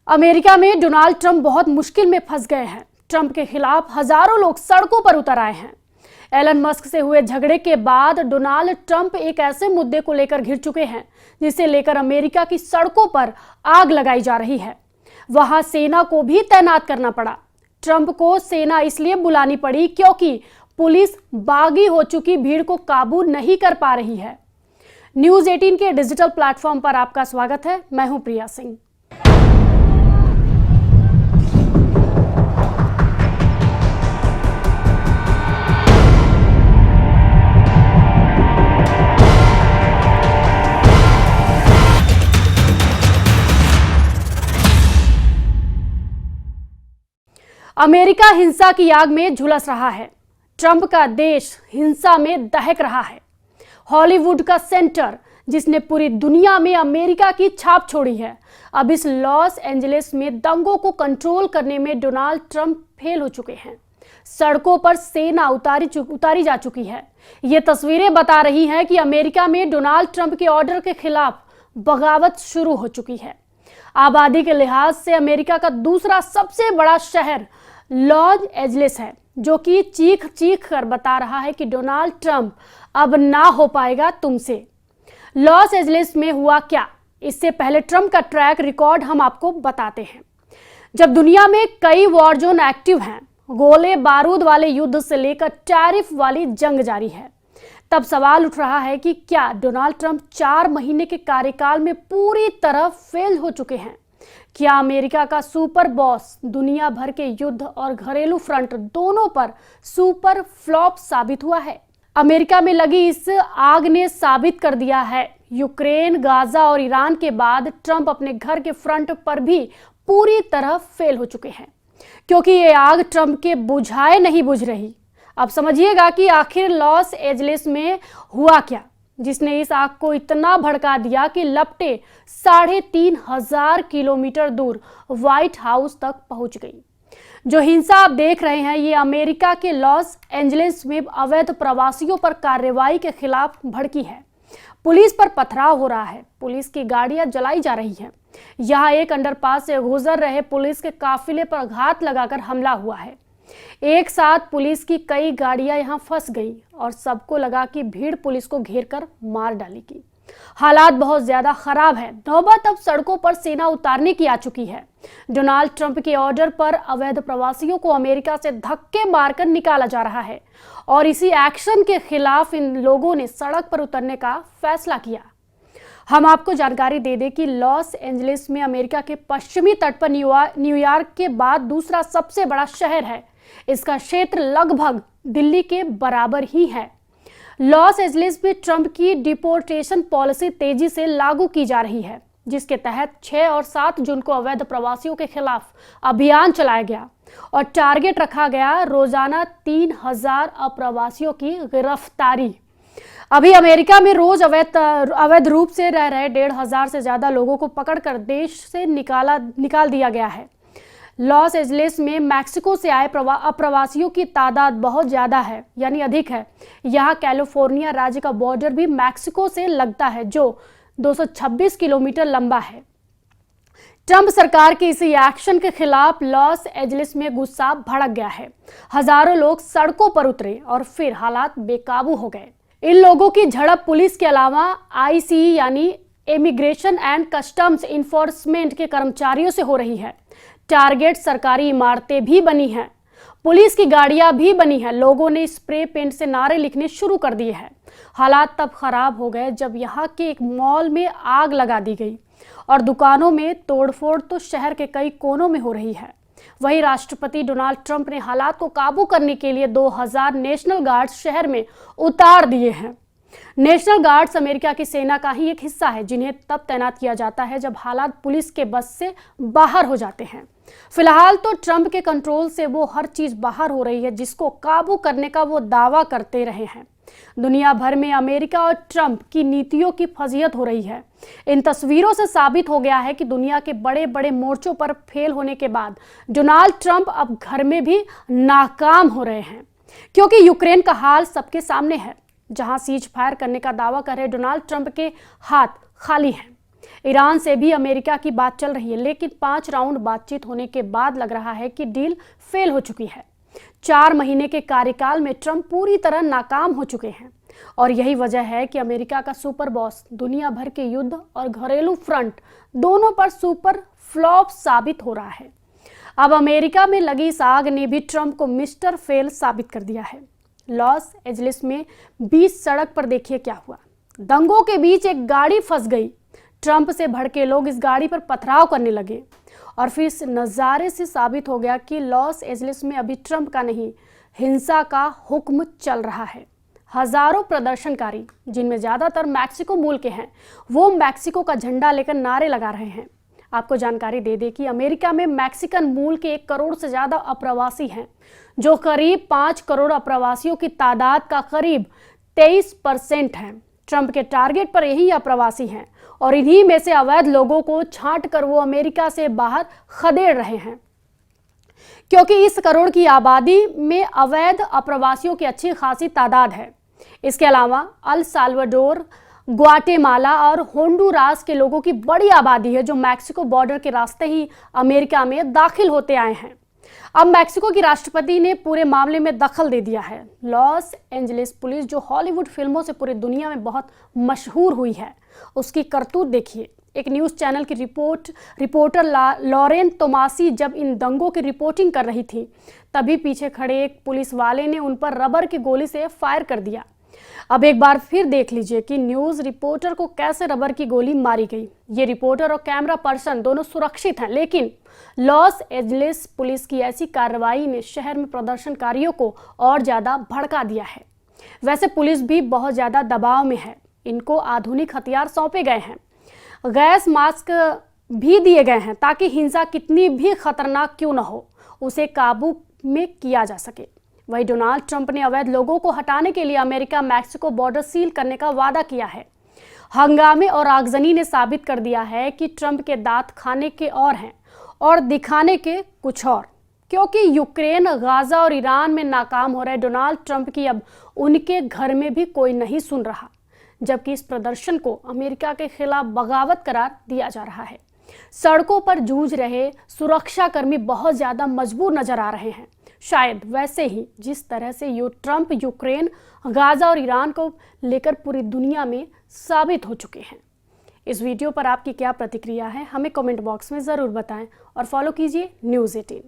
America में Donald Trump बहुत मुश्किल में फंस गए हैं। ट्रंप के खिलाफ हजारों लोग सड़कों पर उतर आए हैं। एलन मस्क से हुए झगड़े के बाद डोनाल्ड ट्रंप एक ऐसे मुद्दे को लेकर घिर चुके हैं जिसे लेकर अमेरिका की सड़कों पर आग लगाई जा रही है। वहां सेना को भी तैनात करना पड़ा। ट्रंप को सेना इसलिए बुलानी पड़ी क्योंकि पुलिस बागी हो चुकी भीड़ को काबू नहीं कर पा रही है। न्यूज़ 18 के डिजिटल प्लेटफॉर्म पर आपका स्वागत है। मैं हूं प्रिया सिंह। अमेरिका हिंसा की आग में झुलस रहा है। ट्रंप का देश हिंसा में दहक रहा है। हॉलीवुड का सेंटर जिसने पूरी दुनिया में अमेरिका की छाप छोड़ी है, अब इस लॉस एंजलिस में दंगों को कंट्रोल करने में डोनाल्ड ट्रंप फेल हो चुके हैं। सड़कों पर सेना उतारी जा चुकी है। ये तस्वीरें बता रही हैं कि अमेरिका में डोनाल्ड ट्रंप के ऑर्डर के खिलाफ बगावत शुरू हो चुकी है। आबादी के लिहाज से अमेरिका का दूसरा सबसे बड़ा शहर लॉस एंजलिस है, जो कि चीख चीख कर बता रहा है कि डोनाल्ड ट्रंप अब ना हो पाएगा तुमसे। लॉस एंजलिस में हुआ क्या, इससे पहले ट्रंप का ट्रैक रिकॉर्ड हम आपको बताते हैं। जब दुनिया में कई वॉर जोन एक्टिव हैं, गोले बारूद वाले युद्ध से लेकर टैरिफ वाली जंग जारी है, तब सवाल उठ रहा है कि क्या डोनाल्ड ट्रंप 4 महीने के कार्यकाल में पूरी तरह फेल हो चुके हैं? क्या अमेरिका का सुपर बॉस दुनिया भर के युद्ध और घरेलू फ्रंट दोनों पर सुपर फ्लॉप साबित हुआ है? अमेरिका में लगी इस आग ने साबित कर दिया है, यूक्रेन, गाजा और ईरान के बाद ट्रंप अपने घर के फ्रंट पर भी पूरी तरह फेल हो चुके हैं, क्योंकि ये आग ट्रंप के बुझाए नहीं बुझ रही। अब समझिएगा कि आखिर लॉस एंजलिस में हुआ क्या, जिसने इस आग को इतना भड़का दिया कि लपटे 3,500 किलोमीटर दूर व्हाइट हाउस तक पहुंच गई। जो हिंसा आप देख रहे हैं, ये अमेरिका के लॉस एंजलिस में अवैध प्रवासियों पर कार्रवाई के खिलाफ भड़की है। पुलिस पर पथराव हो रहा है, पुलिस की गाड़ियां जलाई जा रही हैं। यहाँ एक अंडरपास से गुजर रहे पुलिस के काफिले पर घात लगाकर हमला हुआ है। एक साथ पुलिस की कई गाड़ियां यहां फंस गई और सबको लगा कि भीड़ पुलिस को घेर कर मार डालेगी। हालात बहुत ज्यादा खराब है। नौबत अब सड़कों पर सेना उतारने की आ चुकी है। डोनाल्ड ट्रंप के ऑर्डर पर अवैध प्रवासियों को अमेरिका से धक्के मारकर निकाला जा रहा है और इसी एक्शन के खिलाफ इन लोगों ने सड़क पर उतरने का फैसला किया। हम आपको जानकारी दे दें कि लॉस एंजलिस में अमेरिका के पश्चिमी तट पर न्यूयॉर्क के बाद दूसरा सबसे बड़ा शहर है। इसका क्षेत्र लगभग दिल्ली के बराबर ही है। लॉस एंजलिस में ट्रंप की डिपोर्टेशन पॉलिसी तेजी से लागू की जा रही है, जिसके तहत 6 और 7 जून को अवैध प्रवासियों के खिलाफ अभियान चलाया गया और टारगेट रखा गया रोजाना 3,000 अप्रवासियों की गिरफ्तारी। अभी अमेरिका में रोज अवैध रूप से रह रहे 1,500 से ज्यादा लोगों को पकड़कर देश से निकाल दिया गया है। लॉस एंजलिस में मैक्सिको से आए अप्रवासियों की तादाद बहुत ज्यादा है, यानी अधिक है। यहाँ कैलिफोर्निया राज्य का बॉर्डर भी मैक्सिको से लगता है, जो 226 किलोमीटर लंबा है। ट्रंप सरकार के इसी एक्शन के खिलाफ लॉस एंजलिस में गुस्सा भड़क गया है। हजारों लोग सड़कों पर उतरे और फिर हालात बेकाबू हो गए। इन लोगों की झड़प पुलिस के अलावा आईसी यानी इमिग्रेशन एंड कस्टम्स इन्फोर्समेंट के कर्मचारियों से हो रही है। टारगेट सरकारी इमारतें भी बनी हैं, पुलिस की गाड़ियां भी बनी हैं। लोगों ने स्प्रे पेंट से नारे लिखने शुरू कर दिए हैं। हालात तब खराब हो गए जब यहाँ के एक मॉल में आग लगा दी गई और दुकानों में तोड़फोड़ तो शहर के कई कोनों में हो रही है। वहीं राष्ट्रपति डोनाल्ड ट्रंप ने हालात को काबू करने के लिए 2000 नेशनल गार्ड्स शहर में उतार दिए हैं। नेशनल गार्ड्स अमेरिका की सेना का ही एक हिस्सा है, जिन्हें तब तैनात किया जाता है जब हालात पुलिस के बस से बाहर हो जाते हैं। फिलहाल तो ट्रंप के कंट्रोल से वो हर चीज बाहर हो रही है जिसको काबू करने का वो दावा करते रहे हैं। दुनिया भर में अमेरिका और ट्रंप की नीतियों की फजीहत हो रही है। इन तस्वीरों से साबित हो गया है कि दुनिया के बड़े बड़े मोर्चों पर फेल होने के बाद डोनाल्ड ट्रंप अब घर में भी नाकाम हो रहे हैं, क्योंकि यूक्रेन का हाल सबके सामने है, जहां सीज फायर करने का दावा कर रहे डोनाल्ड ट्रंप के हाथ खाली हैं। ईरान से भी अमेरिका की बात चल रही है, लेकिन 5 राउंड बातचीत होने के बाद लग रहा है कि डील फेल हो चुकी है। 4 महीने के कार्यकाल में ट्रंप पूरी तरह नाकाम हो चुके हैं और यही वजह है कि अमेरिका का सुपर बॉस दुनिया भर के युद्ध और घरेलू फ्रंट दोनों पर सुपर फ्लॉप साबित हो रहा है। अब अमेरिका में लगी इस आग ने भी ट्रंप को मिस्टर फेल साबित कर दिया है। लॉस एंजलिस में बीच सड़क पर देखिए क्या हुआ। दंगों के बीच एक गाड़ी फंस गई। ट्रंप से भड़के लोग इस गाड़ी पर पथराव करने लगे और फिर इस नज़ारे से साबित हो गया कि लॉस एंजलिस में अभी ट्रंप का नहीं, हिंसा का हुक्म चल रहा है। हजारों प्रदर्शनकारी, जिनमें ज़्यादातर मैक्सिको मूल के हैं, वो मैक्सिको का झंडा लेकर नारे लगा रहे हैं। आपको जानकारी दे दें कि अमेरिका में मैक्सिकन मूल के 1 करोड़ से ज़्यादा अप्रवासी हैं, जो करीब 5 करोड़ अप्रवासियों की तादाद का करीब 23% है। ट्रंप के टारगेट पर यही अप्रवासी हैं और इन्हीं में से अवैध लोगों को छांट कर वो अमेरिका से बाहर खदेड़ रहे हैं, क्योंकि इस करोड़ की आबादी में अवैध अप्रवासियों की अच्छी खासी तादाद है। इसके अलावा अल साल्वाडोर, ग्वाटेमाला और होंडुरास के लोगों की बड़ी आबादी है, जो मैक्सिको बॉर्डर के रास्ते ही अमेरिका में दाखिल होते आए हैं। अब मैक्सिको की राष्ट्रपति ने पूरे मामले में दखल दे दिया है। लॉस एंजलिस पुलिस, जो हॉलीवुड फिल्मों से पूरी दुनिया में बहुत मशहूर हुई है, उसकी करतूत देखिए। एक न्यूज़ चैनल की रिपोर्टर लॉरेन तोमासी जब इन दंगों की रिपोर्टिंग कर रही थी, तभी पीछे खड़े एक पुलिस वाले ने उन पर रबर की गोली से फायर कर दिया। अब एक बार फिर देख लीजिए कि न्यूज़ रिपोर्टर को कैसे रबर की गोली मारी गई। ये रिपोर्टर और कैमरा पर्सन दोनों सुरक्षित हैं, लेकिन लॉस एंजलिस पुलिस की ऐसी कार्रवाई ने शहर में प्रदर्शनकारियों को और ज़्यादा भड़का दिया है। वैसे पुलिस भी बहुत ज़्यादा दबाव में है। इनको आधुनिक हथियार सौंपे गए हैं, गैस मास्क भी दिए गए हैं, ताकि हिंसा कितनी भी खतरनाक क्यों न हो, उसे काबू में किया जा सके। वहीं डोनाल्ड ट्रंप ने अवैध लोगों को हटाने के लिए अमेरिका मैक्सिको बॉर्डर सील करने का वादा किया है। हंगामे और आगजनी ने साबित कर दिया है कि ट्रंप के दांत खाने के और हैं और दिखाने के कुछ और, क्योंकि यूक्रेन, गाजा और ईरान में नाकाम हो रहे डोनाल्ड ट्रंप की अब उनके घर में भी कोई नहीं सुन रहा, जबकि इस प्रदर्शन को अमेरिका के खिलाफ बगावत करार दिया जा रहा है। सड़कों पर जूझ रहे सुरक्षाकर्मी बहुत ज़्यादा मजबूर नजर आ रहे हैं, शायद वैसे ही जिस तरह से ट्रंप यूक्रेन, गाजा और ईरान को लेकर पूरी दुनिया में साबित हो चुके हैं। इस वीडियो पर आपकी क्या प्रतिक्रिया है, हमें कमेंट बॉक्स में ज़रूर बताएं और फॉलो कीजिए न्यूज़ 18।